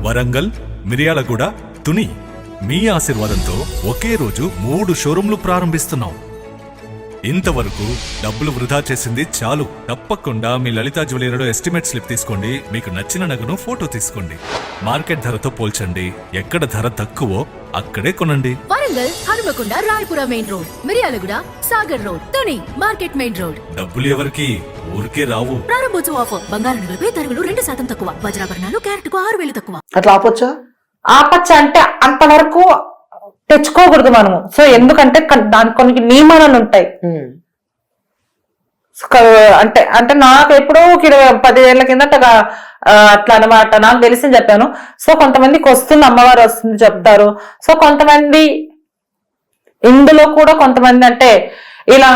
వరంగల్, మిర్యాలగూడ, తుని మీ ఆశీర్వాదంతో ఒకే రోజు 3 షోరూంలు ప్రారంభిస్తున్నాం. ఇంతవరకు డబ్బులు వృధా చేసింది చాలు. తప్పకుండా మీ లలితా జ్యువెలరీలో ఎస్టిమేట్ స్లిప్ తీసుకోండి. మీకు నచ్చిన నగను ఫోటో తీసుకోండి. మార్కెట్ ధరతో పోల్చండి. ఎక్కడ ధర తక్కువో అక్కడే కొనండి. Warangal, Hanumakonda, Rayapura main road, Miryalaguda, Sagar road, Tuni market main road. డబ్బులు ఎవరికి ఊరికే రావు. ప్రారంభోత్సవ ఆఫర్. బంగారు నగలపై తరుగులు 2% తక్కువ. వజ్రాభరణాలు క్యారెట్ కు 6,000 తక్కువ. అట్లా ఆపొచ్చా? ఆపచ్చ అంటే అంతవరకు తెచ్చుకోకూడదు మనము. సో ఎందుకంటే దానికి కొన్ని నియమాలు ఉంటాయి. అంటే అంటే నాకు ఎప్పుడో 10 ఏళ్ల కిందట అట్లా అనమాట. నాకు తెలిసి చెప్పాను. సో కొంతమందికి వస్తుంది, అమ్మవారు వస్తుంది చెప్తారు. సో కొంతమంది ఇందులో కూడా కొంతమంది అంటే ఇలా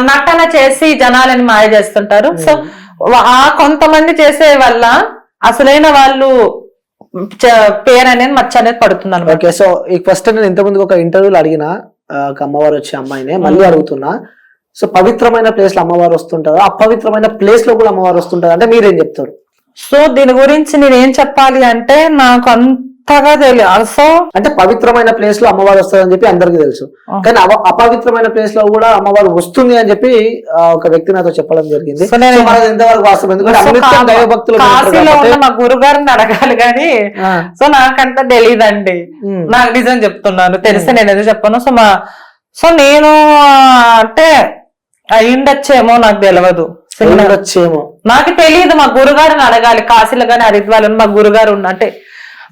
నటన చేసి జనాలని మాయ చేస్తుంటారు. సో ఆ కొంతమంది చేసే వల్ల అసలైన వాళ్ళు పేరు అనేది మచ్చ అనేది పడుతుంది. ఓకే, సో ఈ క్వశ్చన్ నేను ఇంతకుముందు ఒక ఇంటర్వ్యూలో అడిగిన ఒక అమ్మవారు వచ్చే అమ్మాయినే మళ్ళీ అడుగుతున్నా. సో పవిత్రమైన ప్లేస్ లో అమ్మవారు వస్తుంటారు, అపవిత్రమైన ప్లేస్ లో కూడా అమ్మవారు వస్తుంటారు అంటే మీరేం చెప్తారు? సో దీని గురించి నేను ఏం చెప్పాలి అంటే నాకు అంతగా తెలియదు. సో అంటే పవిత్రమైన ప్లేస్ లో అమ్మవారు వస్తుందని చెప్పి అందరికి తెలుసు, కానీ అపవిత్రమైన ప్లేస్ లో కూడా అమ్మవారు వస్తుంది అని చెప్పి ఒక వ్యక్తి నాతో చెప్పడం జరిగింది. ఎంతవరకు వాస్తవం? ఎందుకంటే దైవభక్తులు కాశీలో ఉన్న మా గురుగారిని అడగాలి కానీ సో నాకంత తెలియదండి. నాకు నిజం చెప్తున్నాను, తెలిసి నేను ఏదో చెప్పాను. సో నేను అంటే అయ్యుండొచ్చేమో, నాకు తెలియదు. నాకు తెలియదు. మా గురుగారిని అడగాలి. కాశీలో గానీ హరిద్వార్లో మా గురుగారు అంటే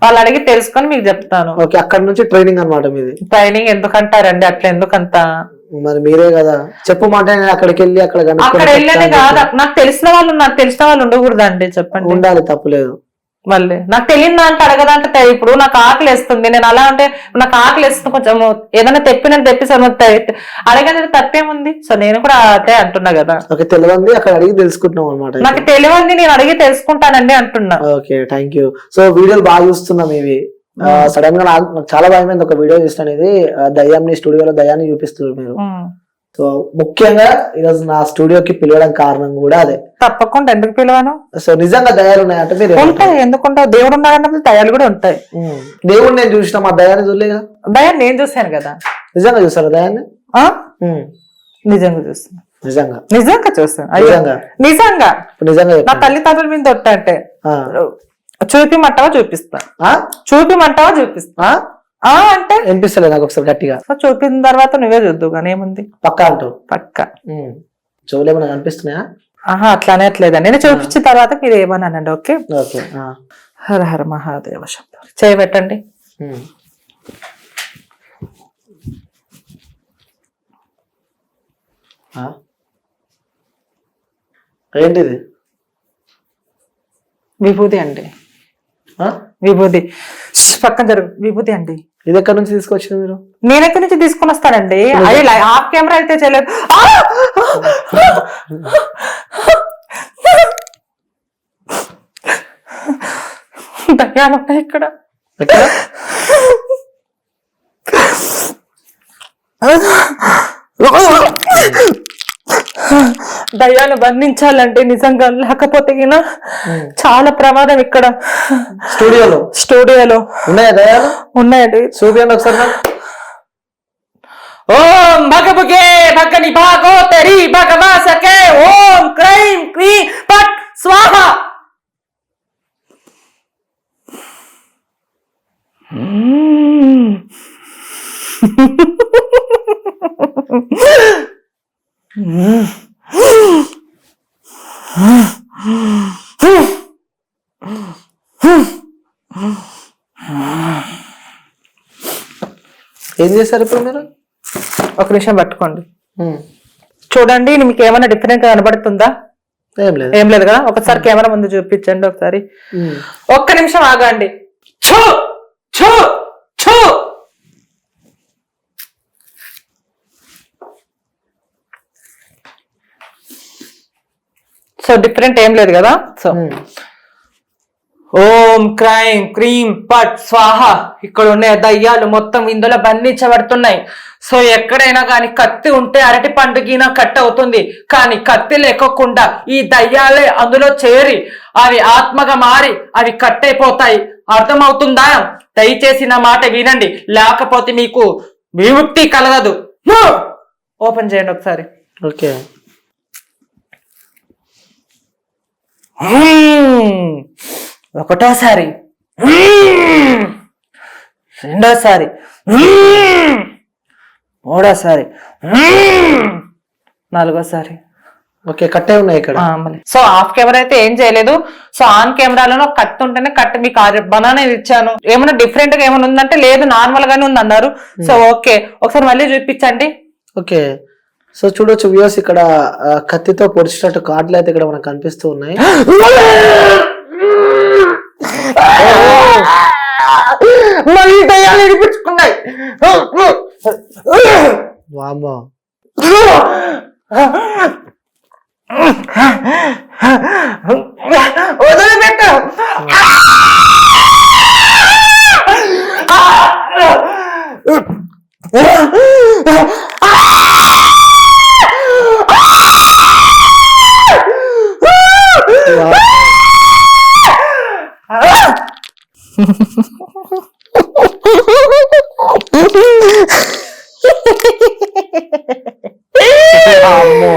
వాళ్ళు అడిగి తెలుసుకొని మీకు చెప్తాను. ఓకే, అక్కడ నుంచి ట్రైనింగ్ అనమాట మీది. ట్రైనింగ్ ఎందుకంటారండి? అట్లా ఎందుకంత? మరి మీరే కదా చెప్పమాట. అక్కడికి వెళ్ళి అక్కడ వెళ్ళని కాదు. నాకు తెలిసిన వాళ్ళు ఉండకూడదండి. చెప్పండి. ఉండాలి, తప్పులేదు. మళ్ళీ నాకు తెలియని దాంట్లో అడగదంటే ఇప్పుడు నాకు ఆకలి వేస్తుంది, నేను అలా అంటే నాకు ఆకలి వేస్తుంది, కొంచెం ఏదైనా తెప్పిసాను అడగని తప్పేముంది? సో నేను కూడా అదే అంటున్నా కదా. తెలియంది అక్కడ అడిగి తెలుసుకుంటున్నాం అనమాట. నాకు తెలియంది నేను అడిగి తెలుసుకుంటానండి అంటున్నా. Okay, thank you. సో వీడియోలు బాగా చూస్తున్నాం ఇవి. సడన్ గా నాకు చాలా భయమైంది. ఒక వీడియో చూస్తాను, ఇది దయ్యాన్ని స్టూడియోలో దయ్యాన్ని చూపిస్తున్నారు మీరు. సో ముఖ్యంగా ఈరోజు నా స్టూడియోకి పిలవడం కారణం కూడా అదే. తప్పకుండా. ఎందుకు పిలవను? సో నిజంగా దయాలు ఉన్నాయంటే మీరు ఉంటాయి. ఎందుకుంటావు? దేవుడు ఉన్నాడన్నప్పుడు దయాలు కూడా ఉంటాయి. దేవుడు నేను చూసిన, మా దయాన్ని చూడలేగా. దయాన్ని నేను చూసాను కదా. నిజంగా చూసారా దయాన్ని? నిజంగా చూస్తాను. నిజంగా చూస్తాను. నిజంగా నా తల్లిదండ్రుల మీద అంటే చూపిమంటావా? చూపిస్తా. అంటే వినిపిస్తలేదు నాకు ఒకసారి గట్టిగా. చూపిన తర్వాత నువ్వే చూద్దు కానీ ఏముంది. పక్కా అంటావు? పక్కా. చెవులేమన్నా కనిపిస్తున్నాయా? అట్లానే అట్లేదండి. నేను చూపించిన తర్వాత మీరు ఏమని అనండి. ఓకే. హర హర మహాదేవ శంభో. చేయబెట్టండి. ఏంటిది? విభూది అండి. విభూది. పక్కన జరుగు. విభూది అండి. ఇది ఎక్కడి నుంచి తీసుకొచ్చింది మీరు? నేను ఎక్కడి నుంచి తీసుకొని వస్తానండి. అది ఆఫ్ కెమెరా అయితే చేయలేదు. దయ్యాలు ఉన్నాయి ఇక్కడ. దయ్యాన్ని బంధించాలంటే నిజంగా, లేకపోతే చాలా ప్రమాదం ఇక్కడ. స్టూడియోలో ఉన్నాయా దయ్యాలు? ఉన్నాయండి. చూపించండి ఒకసారి. ఓం భగభుగే భగని భాగో తెరి భగవాసకే ఓం క్రైం క్రీ పట్ స్వాహ. ఏం చేశారు ఇప్పుడు మీరు? ఒక నిమిషం పట్టుకోండి. చూడండి, మీకు ఏమైనా డిఫరెంట్ కనబడుతుందా? ఏం లేదు కదా. ఒకసారి కెమెరా ముందు చూపించండి ఒకసారి. ఒక్క నిమిషం ఆగండి. సో డిఫరెంట్ ఏం లేదు కదా. సో ఓ ఓం క్రైం క్రీం పట్ స్వాహ. ఇక్కడ ఉండే దయ్యాలు మొత్తం ఇందులో బంధించబడుతున్నాయి. సో ఎక్కడైనా కానీ కత్తి ఉంటే అరటి పండుగన కట్ అవుతుంది, కానీ కత్తి లేకోకుండా ఈ దయ్యాలే అందులో చేరి అవి ఆత్మగా మారి అవి కట్ అయిపోతాయి. అర్థమవుతుందా? దయచేసి నా మాట వినండి, లేకపోతే మీకు విముక్తి కలగదు. ఓపెన్ చేయండి ఒకసారి. ఓకే. ఒకటోసారి, రెండోసారి, మూడోసారి, నాలుగోసారి. ఓకే, కట్టే ఉన్నాయి ఇక్కడ. సో ఆఫ్ కెమెరా అయితే ఏం చేయలేదు. సో ఆన్ కెమెరాలో కత్తి ఉంటేనే కత్తి మీకు బనానా ఇచ్చాను. ఏమైనా డిఫరెంట్ గా ఏమైనా ఉందంటే లేదు, నార్మల్ గానే ఉంది అన్నారు. సో ఓకే, ఒకసారి మళ్ళీ చూపించండి. ఓకే, సో చూడొచ్చు వ్యూవర్స్, ఇక్కడ కత్తితో పొడిచినట్టు కార్డులు అయితే ఇక్కడ మనకు కనిపిస్తూ ఉన్నాయి. మళ్ళీ దయ్యాలు వినిపించుకున్నాయి. వామ్మో, వదిలిపెట్టు. వామ్మో.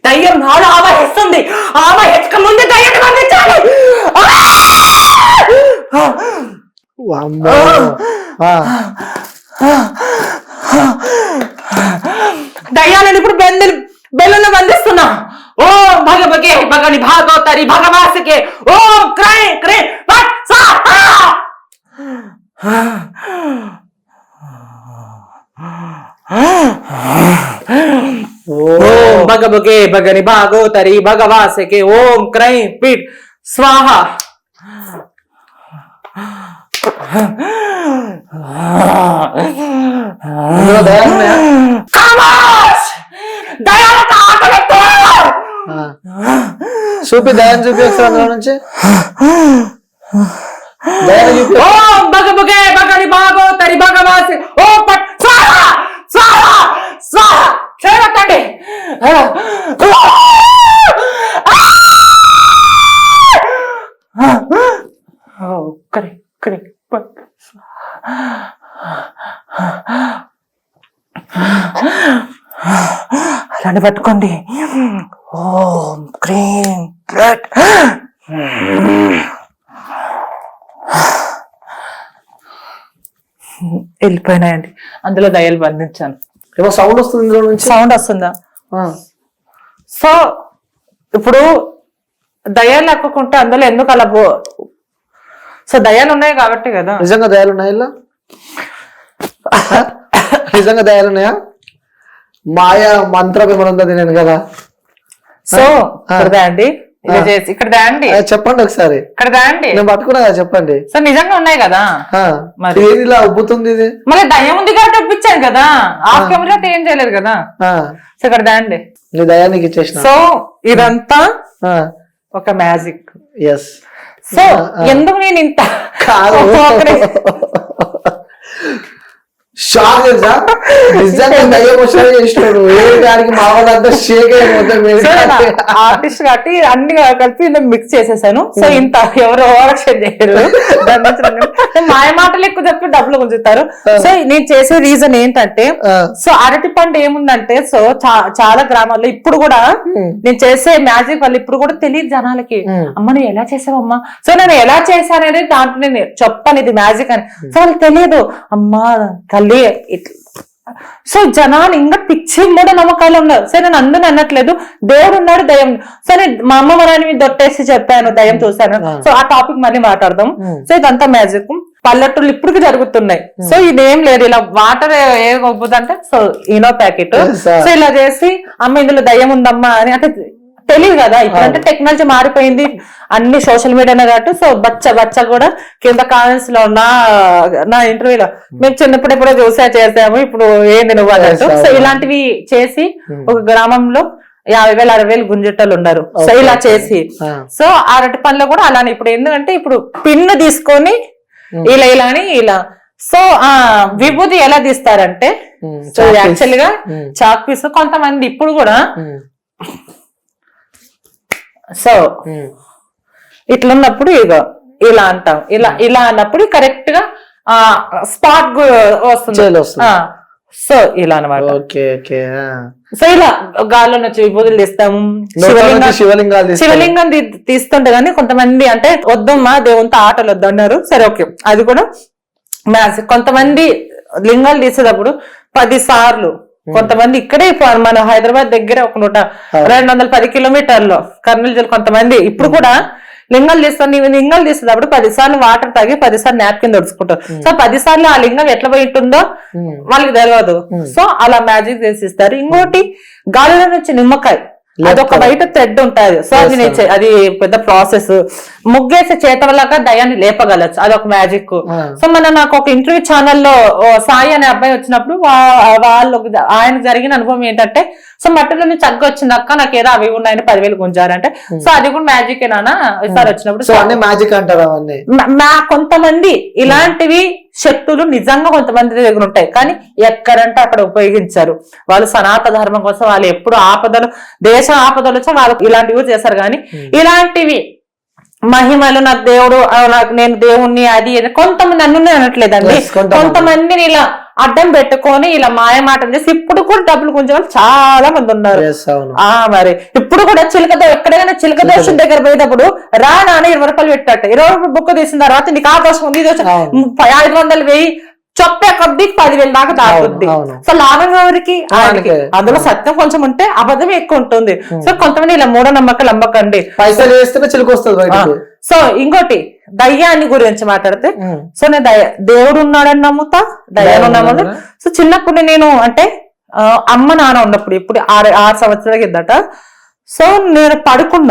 దయ్యం నాడు ఆవహిస్తుంది. ఆవహించక ముందు దయ్యం పంపించాలి. వామ్మో. దయ్యాలను ఇప్పుడు బెల్లును బంధిస్తున్నా. ఓం భగవగే భగని భాగవతరి భగవాసకే ఓం క్రై క్రై పట్ స్వాహా. ఓం భగవగే భగని భాగవతరి భగవాసకే ఓం క్రై పిట్ స్వాహ. చూపి దయాన్ని చూపి ఒకసారి అందులో నుంచి. ఓం భగవగే భగని భాగవతరి భగవాసి ఓం పట్ స్వాహా స్వాహా స్వాహా. చేరకండి. అలానే పట్టుకోండి. ఓం క్రీం బ్లడ్. వెళ్ళిపోయినాయండి. అందులో దయ్యాలు బంధించాను. ఏమో సౌండ్ వస్తుంది ఇందులో నుంచి. సౌండ్ వస్తుందా? సో ఇప్పుడు దయ్యాలు లేకుంటే అందులో ఎందుకు అలా సో దయ్యాలు ఉన్నాయి కాబట్టి కదా. నిజంగా దయాలు ఉన్నాయా ఇలా? నిజంగా దయాలు ఉన్నాయా? మాయా మంత్రం ఏమైనా ఉందా నేను కదా? సో ఇక్కడ అండి, ఇక్కడ దాండి చెప్పండి ఒకసారి. ఇక్కడ దాండి నేను పట్టుకున్నా కదా, చెప్పండి. సో నిజంగా ఉన్నాయి కదా. మరి ఏది ఇలా ఉబ్బుతుంది ఇది? మళ్ళీ దయ్యం ఉంది కాబట్టి ఒప్పించాను కదా. ఆఫ్ కెమెరా ఏం చేయలేదు కదా. సో ఇక్కడ దాండి నీ దయానికి ఇచ్చేసిన. సో ఇదంతా ఒక మ్యాజిక్. ఎస్. సో ఎందుకు నేను ఇంత షాక్ తెలుసా? నిజంగా దయ్యం వచ్చాడు చేసినాడు. ఏ దానికి మా వాళ్ళంతా షేక్ ఆర్టిస్ట్ కాబట్టి అన్ని కలిపి మిక్స్ చేసేసాను. సో ఇంత ఎవరు ఓవరాక్షన్ చేయరు. మాయ మాటలు ఎక్కువ చెప్పి డబ్బులు గుంజుతారు. సో నేను చేసే రీజన్ ఏంటంటే, సో అరటి పండు ఏముందంటే, సో చాలా గ్రామాల్లో ఇప్పుడు కూడా నేను చేసే మ్యాజిక్ వల్ల ఇప్పుడు కూడా తెలియదు జనాలకి. అమ్మ నువ్వు ఎలా చేసావమ్మా? సో నేను ఎలా చేశాననేది దాంట్లో నేను చెప్పాను ఇది మ్యాజిక్ అని. సో వాళ్ళకి తెలియదు. అమ్మా తల్లి సో జనాలు ఇంకా పిచ్చి మూఢ నమ్మకాలు ఉన్నారు. సరే నేను అందరూ అనట్లేదు, దేవుడు ఉన్నాడు, దయ్యం. సరే మా అమ్మ మనని దొట్టేసి చెప్పాను, దయ్యం చూశాను. సో ఆ టాపిక్ మళ్ళీ మాట్లాడదాం. సో ఇదంతా మ్యాజిక్ పల్లెటూళ్ళు ఇప్పటికి జరుగుతున్నాయి. సో ఇదేం లేదు, ఇలా వాటర్ ఏం ఒప్పుదంటే సో ఈనో ప్యాకెట్. సో ఇలా చేసి అమ్మ ఇందులో దయ్యం ఉందమ్మా అని, అంటే తెలియదు కదా. ఇప్పుడంటే టెక్నాలజీ మారిపోయింది, అన్ని సోషల్ మీడియానే కాబట్టి. సో బచ్చ కూడా కింద కామెంట్స్ లో నా ఇంటర్వ్యూలో మేము చిన్నప్పుడు ఎప్పుడో చేసాము, ఇప్పుడు ఏంది నువ్వు అన్నట్టు. సో ఇలాంటివి చేసి ఒక గ్రామంలో 50,000 60,000 గుంజెట్టలు ఉన్నారు. సో ఇలా చేసి సో అరటి పనిలో కూడా అలానే. ఇప్పుడు ఎందుకంటే ఇప్పుడు పిన్ను తీసుకొని ఇలా అని ఇలా. సో విభూతి ఎలా తీస్తారంటే సో యాక్చువల్ గా చాక్ పీస్ కొంతమంది ఇప్పుడు కూడా సో ఇట్లున్నప్పుడు ఇగో ఇలా అంటాం, ఇలా అన్నప్పుడు కరెక్ట్ గా స్పాట్ వస్తుంది. సో ఇలా అనమాట. సో ఇలా గాల్లో నుంచి విభూతులు తీస్తాము, శివలింగం తీస్తుంటే గానీ కొంతమంది అంటే వద్దమ్మా దేవునితో ఆటలు వద్దు అన్నారు. సరే ఓకే, అది కూడా మ్యాథ్స్. కొంతమంది లింగాలు తీసేటప్పుడు 10 సార్లు, కొంతమంది ఇక్కడే మన హైదరాబాద్ దగ్గర ఒక 210 కిలోమీటర్లు కర్నూలు జిల్లా కొంతమంది ఇప్పుడు కూడా లింగాలు తీస్తాను. లింగాలు తీసేటప్పుడు 10 సార్లు వాటర్ తాగి 10 సార్లు నాప్కిన్ దొడుచుకుంటారు. సో 10 సార్లు ఆ లింగం ఎట్లా పోయి ఉంటుందో వాళ్ళకి తెలియదు. సో అలా మ్యాజిక్ చేసిస్తారు. ఇంకోటి గాలిలో నుంచి నిమ్మకాయ, అదొక బయట థ్రెడ్ ఉంటుంది. సో అది పెద్ద ప్రాసెస్. ముగ్గేసే చేతవలాగా దయాన్ని లేపగలచ్చు, అదొక మ్యాజిక్. సో నాకు ఒక ఇంటర్వ్యూ ఛానల్లో సాయి అనే అబ్బాయి వచ్చినప్పుడు వాళ్ళు ఆయన జరిగిన అనుభవం ఏంటంటే, సో మట్టిలో నుంచి చగ్గ వచ్చిందక్క నాకు ఏదో అవి ఉన్నాయని 10,000 గుంజారంటే, సో అది కూడా మ్యాజిక్ ఏనా ఈసారి వచ్చినప్పుడు మ్యాజిక్ అంటారు. కొంతమంది ఇలాంటివి శక్తులు నిజంగా కొంతమంది దగ్గర ఉంటాయి, కానీ ఎక్కడంటే అక్కడ ఉపయోగించారు. వాళ్ళు సనాతన ధర్మం కోసం వాళ్ళు ఎప్పుడు ఆపదలు, దేశ ఆపదలు వచ్చా వాళ్ళు ఇలాంటివి చేశారు. కానీ ఇలాంటివి మహిమలు నాకు దేవుడు, నాకు నేను దేవుణ్ణి, అది కొంతమంది నన్ను అనట్లేదండి, కొంతమందిని ఇలా అడ్డం పెట్టుకొని ఇలా మాయ మాటలు చేసి ఇప్పుడు కూడా డబ్బులు గుంజే వాళ్ళు చాలా మంది ఉన్నారు. మరి ఇప్పుడు కూడా ఎక్కడైనా చిలక దోషం దగ్గర పోయేటప్పుడు రా నాన్న 20 రూపాయలు పెట్టాట, 20 రూపాయలు బుక్ తీసిన తర్వాత నీకు ఆ దోషం ఉంది, 500 1000 చొప్పే కొద్దికి 10,000 దాకా దాటుద్ది. సో లాభం ఎవరికి? అందులో సత్యం కొంచెం ఉంటే అబద్ధం ఎక్కువ ఉంటుంది. సో కొంతమంది ఇలా మూఢనమ్మకాలు అమ్మకండి, పైసలు వేస్తే చిలుకు వస్తుంది. సో ఇంకోటి దయ్యాన్ని గురించి మాట్లాడితే, సో నేను దేవుడు ఉన్నాడని నమ్ముతా, దయ్యాన్ని నమ్ముతా. సో చిన్నప్పుడు నేను అంటే అమ్మ నాన్న ఉన్నప్పుడు ఇప్పుడు 6 సంవత్సరాల కిందట, సో నేను పడుకున్నా